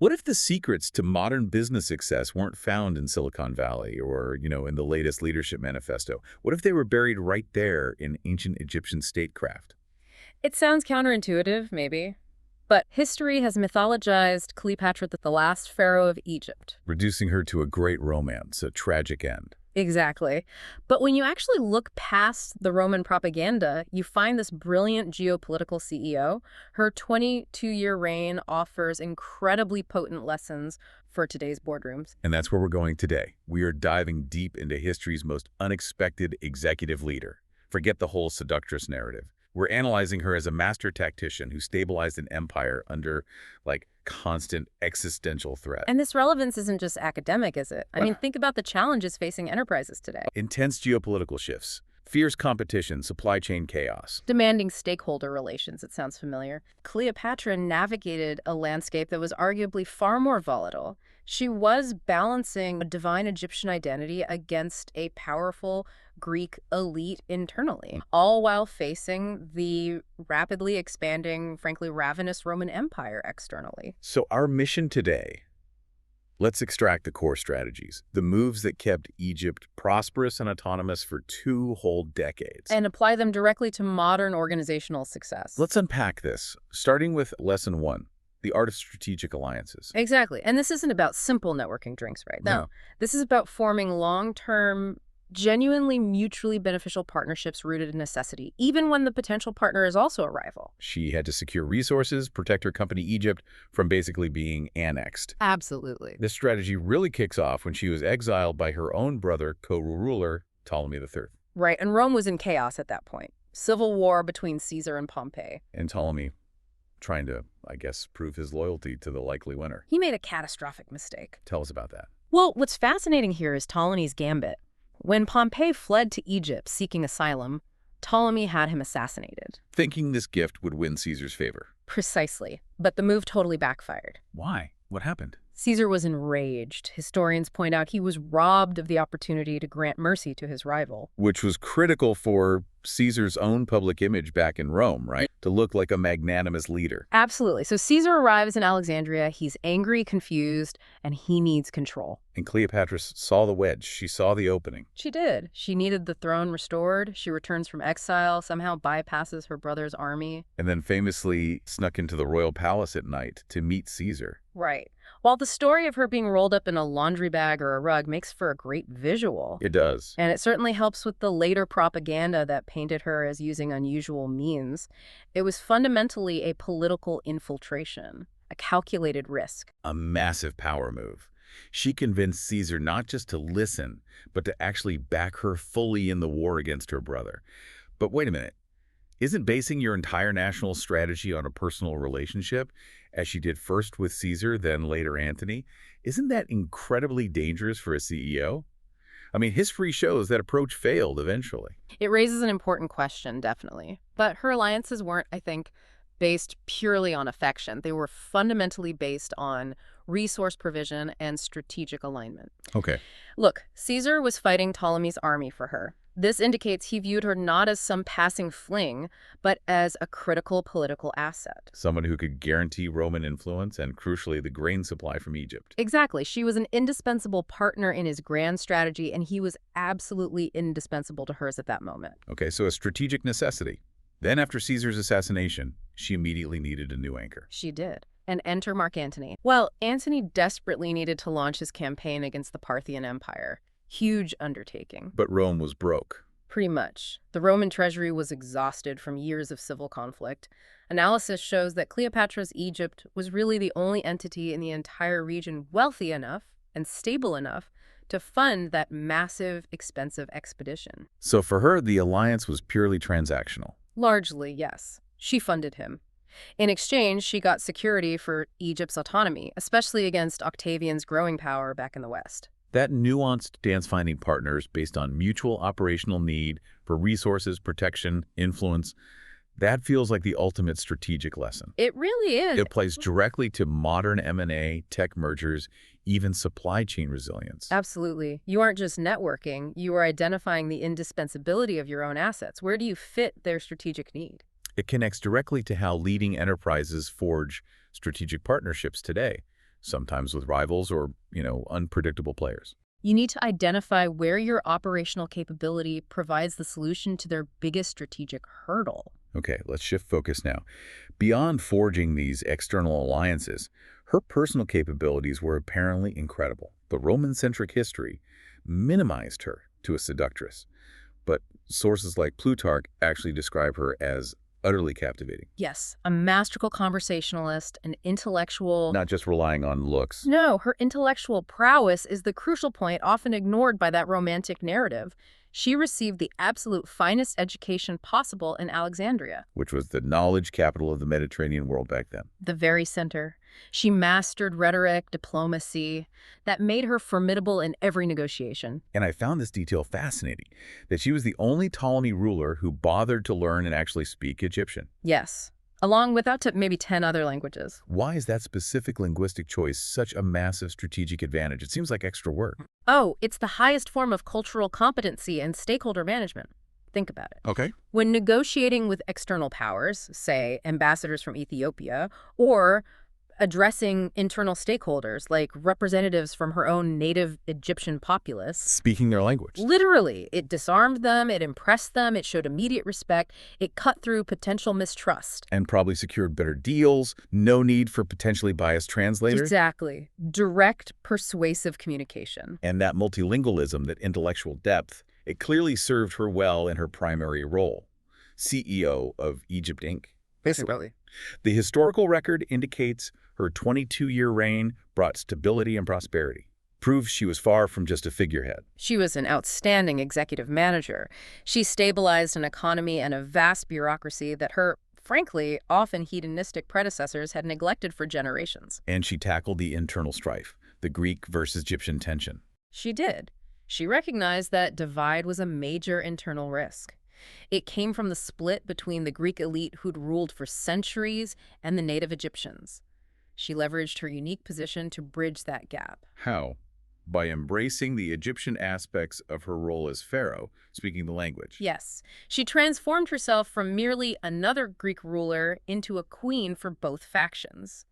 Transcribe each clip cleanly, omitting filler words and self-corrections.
What if the secrets to modern business success weren't found in Silicon Valley or, in the latest leadership manifesto? What if they were buried right there in ancient Egyptian statecraft? It sounds counterintuitive, maybe, but history has mythologized Cleopatra the last pharaoh of Egypt. Reducing her to a great romance, a tragic end. Exactly. But when you actually look past the Roman propaganda, you find this brilliant geopolitical CEO. Her 22-year reign offers incredibly potent lessons for today's boardrooms. And that's where we're going today. We are diving deep into history's most unexpected executive leader. Forget the whole seductress narrative. We're analyzing her as a master tactician who stabilized an empire under, constant existential threat. And this relevance isn't just academic, is it? I Well, mean, think about the challenges facing enterprises today. Intense geopolitical shifts, fierce competition, supply chain chaos. Demanding stakeholder relations, it sounds familiar. Cleopatra navigated a landscape that was arguably far more volatile. She was balancing a divine Egyptian identity against a powerful Greek elite internally, all while facing the rapidly expanding, frankly, ravenous Roman Empire externally. So our mission today, let's extract the core strategies, the moves that kept Egypt prosperous and autonomous for 2 whole decades. And apply them directly to modern organizational success. Let's unpack this, starting with lesson 1, the art of strategic alliances. Exactly. And this isn't about simple networking drinks, right? No. This is about forming long-term, genuinely mutually beneficial partnerships rooted in necessity, even when the potential partner is also a rival. She had to secure resources, protect her company Egypt from basically being annexed. Absolutely. This strategy really kicks off when she was exiled by her own brother, co-ruler Ptolemy III. Right, and Rome was in chaos at that point. Civil war between Caesar and Pompey. And Ptolemy trying to, prove his loyalty to the likely winner. He made a catastrophic mistake. Tell us about that. Well, what's fascinating here is Ptolemy's gambit. When Pompey fled to Egypt seeking asylum, Ptolemy had him assassinated. Thinking this gift would win Caesar's favor. Precisely. But the move totally backfired. Why? What happened? Caesar was enraged. Historians point out he was robbed of the opportunity to grant mercy to his rival. Which was critical for Caesar's own public image back in Rome, right? To look like a magnanimous leader. Absolutely. So Caesar arrives in Alexandria. He's angry, confused, and he needs control. And Cleopatra saw the wedge. She saw the opening. She did. She needed the throne restored. She returns from exile, somehow bypasses her brother's army. And then famously snuck into the royal palace at night to meet Caesar. Right. While the story of her being rolled up in a laundry bag or a rug makes for a great visual. It does. And it certainly helps with the later propaganda that painted her as using unusual means. It was fundamentally a political infiltration, a calculated risk. A massive power move. She convinced Caesar not just to listen, but to actually back her fully in the war against her brother. But wait a minute. Isn't basing your entire national strategy on a personal relationship, as she did first with Caesar, then later Antony, isn't that incredibly dangerous for a CEO? I mean, history shows that approach failed eventually. It raises an important question, definitely. But her alliances weren't, I think, based purely on affection. They were fundamentally based on resource provision and strategic alignment. Okay. Look, Caesar was fighting Ptolemy's army for her. This indicates he viewed her not as some passing fling, but as a critical political asset. Someone who could guarantee Roman influence and, crucially, the grain supply from Egypt. Exactly. She was an indispensable partner in his grand strategy, and he was absolutely indispensable to hers at that moment. Okay, so a strategic necessity. Then after Caesar's assassination, she immediately needed a new anchor. She did. And enter Mark Antony. Well, Antony desperately needed to launch his campaign against the Parthian Empire. Huge undertaking. But Rome was broke. Pretty much. The Roman treasury was exhausted from years of civil conflict. Analysis shows that Cleopatra's Egypt was really the only entity in the entire region wealthy enough and stable enough to fund that massive, expensive expedition. So for her, the alliance was purely transactional. Largely, yes. She funded him. In exchange, she got security for Egypt's autonomy, especially against Octavian's growing power back in the West. That nuanced dance finding partners based on mutual operational need for resources, protection, influence, that feels like the ultimate strategic lesson. It really is. It applies directly to modern M&A, tech mergers, even supply chain resilience. Absolutely. You aren't just networking, you are identifying the indispensability of your own assets. Where do you fit their strategic need? It connects directly to how leading enterprises forge strategic partnerships today. sometimes with rivals or, unpredictable players. You need to identify where your operational capability provides the solution to their biggest strategic hurdle. Okay, let's shift focus now. Beyond forging these external alliances, her personal capabilities were apparently incredible. The Roman-centric history minimized her to a seductress, but sources like Plutarch actually describe her as utterly captivating, Yes, a masterful conversationalist, an intellectual. not just relying on looks. No, her intellectual prowess is the crucial point often ignored by that romantic narrative. She received the absolute finest education possible in Alexandria, Which was the knowledge capital of the Mediterranean world back then. the very center. She mastered rhetoric, diplomacy, that made her formidable in every negotiation. And I found this detail fascinating, that she was the only Ptolemy ruler who bothered to learn and actually speak Egyptian. Yes, along with up to maybe 10 other languages. Why is that specific linguistic choice such a massive strategic advantage? It seems like extra work. Oh, it's the highest form of cultural competency and stakeholder management. Think about it. Okay. When negotiating with external powers, say ambassadors from Ethiopia, or addressing internal stakeholders like representatives from her own native Egyptian populace, Speaking their language. literally, it disarmed them, it impressed them, it showed immediate respect, it cut through potential mistrust. And probably secured better deals, no need for potentially biased translators. Exactly. Direct, persuasive communication. And that multilingualism, that intellectual depth, it clearly served her well in her primary role, CEO of Egypt Inc. Basically. The historical record indicates her 22-year reign brought stability and prosperity, proves she was far from just a figurehead. She was an outstanding executive manager. She stabilized an economy and a vast bureaucracy that her, frankly, often hedonistic predecessors had neglected for generations. And she tackled the internal strife, the Greek versus Egyptian tension. She did. She recognized that divide was a major internal risk. It came from the split between the Greek elite who'd ruled for centuries and the native Egyptians. She leveraged her unique position to bridge that gap. How? By embracing the Egyptian aspects of her role as pharaoh, speaking the language. Yes, she transformed herself from merely another Greek ruler into a queen for both factions.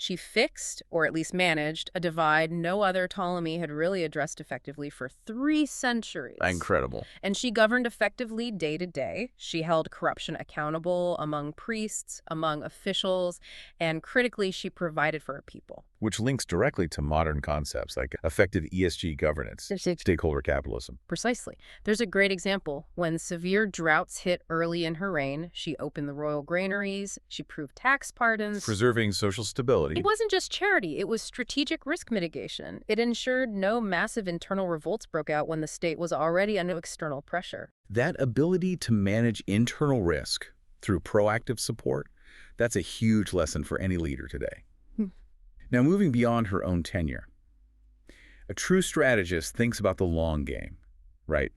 She fixed, or at least managed, a divide no other Ptolemy had really addressed effectively for 3 centuries. Incredible. And she governed effectively day to day. She held corruption accountable among priests, among officials, and critically, she provided for her people. Which links directly to modern concepts like effective ESG governance, stakeholder capitalism. Precisely. There's a great example. When severe droughts hit early in her reign, she opened the royal granaries, she proved tax pardons. Preserving social stability. It wasn't just charity, it was strategic risk mitigation. It ensured no massive internal revolts broke out when the state was already under external pressure. That ability to manage internal risk through proactive support, that's a huge lesson for any leader today. Now, moving beyond her own tenure, a true strategist thinks about the long game, right?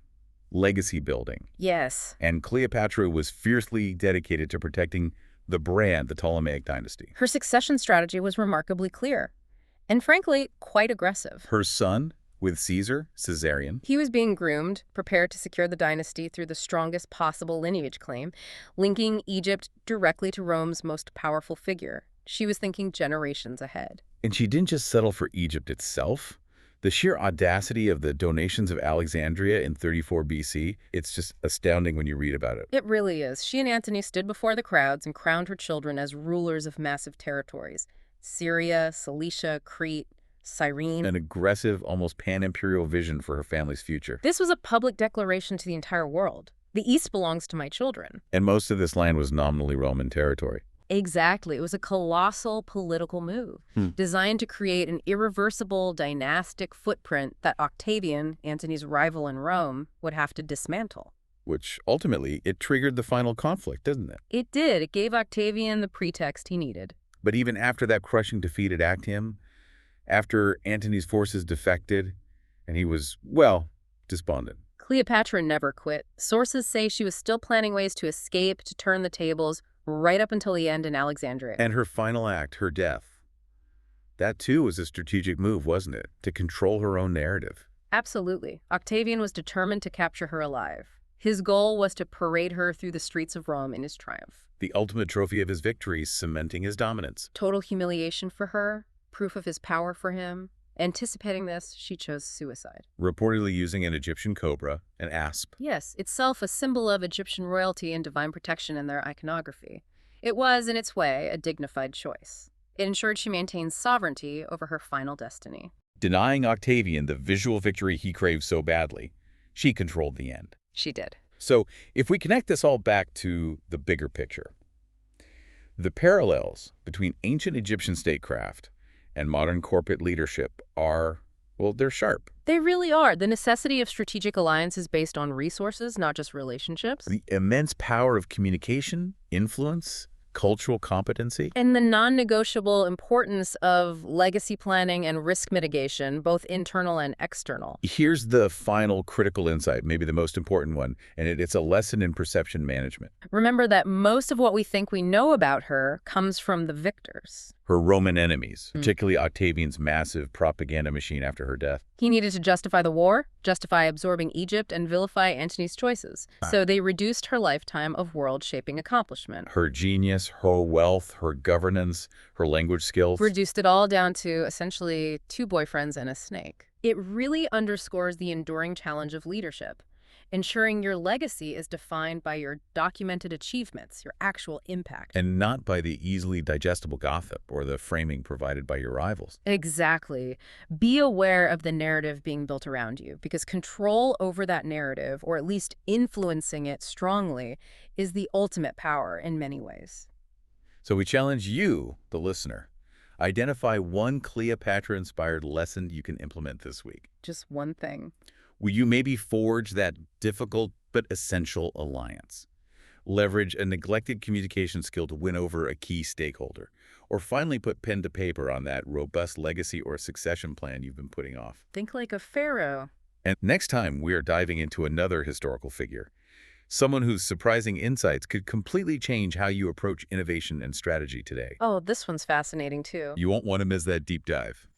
Legacy building. Yes. And Cleopatra was fiercely dedicated to protecting the brand, the Ptolemaic dynasty. Her succession strategy was remarkably clear, and frankly, quite aggressive. Her son, with Caesar, Caesarion, He was being groomed, prepared to secure the dynasty through the strongest possible lineage claim, linking Egypt directly to Rome's most powerful figure. She was thinking generations ahead. and she didn't just settle for Egypt itself. The sheer audacity of the donations of Alexandria in 34 BC, it's just astounding when you read about it. It really is. She and Antony stood before the crowds and crowned her children as rulers of massive territories. Syria, Cilicia, Crete, Cyrene. An aggressive, almost pan-imperial vision for her family's future. This was a public declaration to the entire world. The East belongs to my children. And most of this land was nominally Roman territory. Exactly. It was a colossal political move designed to create an irreversible dynastic footprint that Octavian, Antony's rival in Rome, would have to dismantle. Which ultimately, it triggered the final conflict, didn't it? It did. It gave Octavian the pretext he needed. But even after that crushing defeat at Actium, after Antony's forces defected, and he was, well, despondent. Cleopatra never quit. Sources say she was still planning ways to escape, to turn the tables, right up until the end in Alexandria. And her final act, her death, that too was a strategic move, wasn't it? To control her own narrative. Absolutely. Octavian was determined to capture her alive. His goal was to parade her through the streets of Rome in his triumph. The ultimate trophy of his victory, cementing his dominance. Total humiliation for her, proof of his power for him. Anticipating this, she chose suicide. Reportedly using an Egyptian cobra, an asp. Yes, itself a symbol of Egyptian royalty and divine protection in their iconography. It was, in its way, a dignified choice. It ensured she maintained sovereignty over her final destiny. Denying Octavian the visual victory he craved so badly, she controlled the end. She did. So, if we connect this all back to the bigger picture, the parallels between ancient Egyptian statecraft and modern corporate leadership are, well, they're sharp. They really are. The necessity of strategic alliance is based on resources, not just relationships. The immense power of communication, influence, cultural competency. And the non-negotiable importance of legacy planning and risk mitigation, both internal and external. Here's the final critical insight, maybe the most important one, and it's a lesson in perception management. Remember that most of what we think we know about her comes from the victors. Her Roman enemies, particularly Octavian's massive propaganda machine after her death. He needed to justify the war, justify absorbing Egypt, and vilify Antony's choices. So they reduced her lifetime of world-shaping accomplishment. Her genius, her wealth, her governance, her language skills. Reduced it all down to essentially 2 boyfriends and a snake. It really underscores the enduring challenge of leadership. Ensuring your legacy is defined by your documented achievements, your actual impact. And not by the easily digestible gossip or the framing provided by your rivals. Exactly. Be aware of the narrative being built around you, because control over that narrative, or at least influencing it strongly, is the ultimate power in many ways. So we challenge you, the listener. Identify one Cleopatra-inspired lesson you can implement this week. Just one thing. Will you maybe forge that difficult but essential alliance? Leverage a neglected communication skill to win over a key stakeholder? Or finally put pen to paper on that robust legacy or succession plan you've been putting off? Think like a pharaoh. And next time, we are diving into another historical figure. Someone whose surprising insights could completely change how you approach innovation and strategy today. Oh, this one's fascinating too. You won't want to miss that deep dive.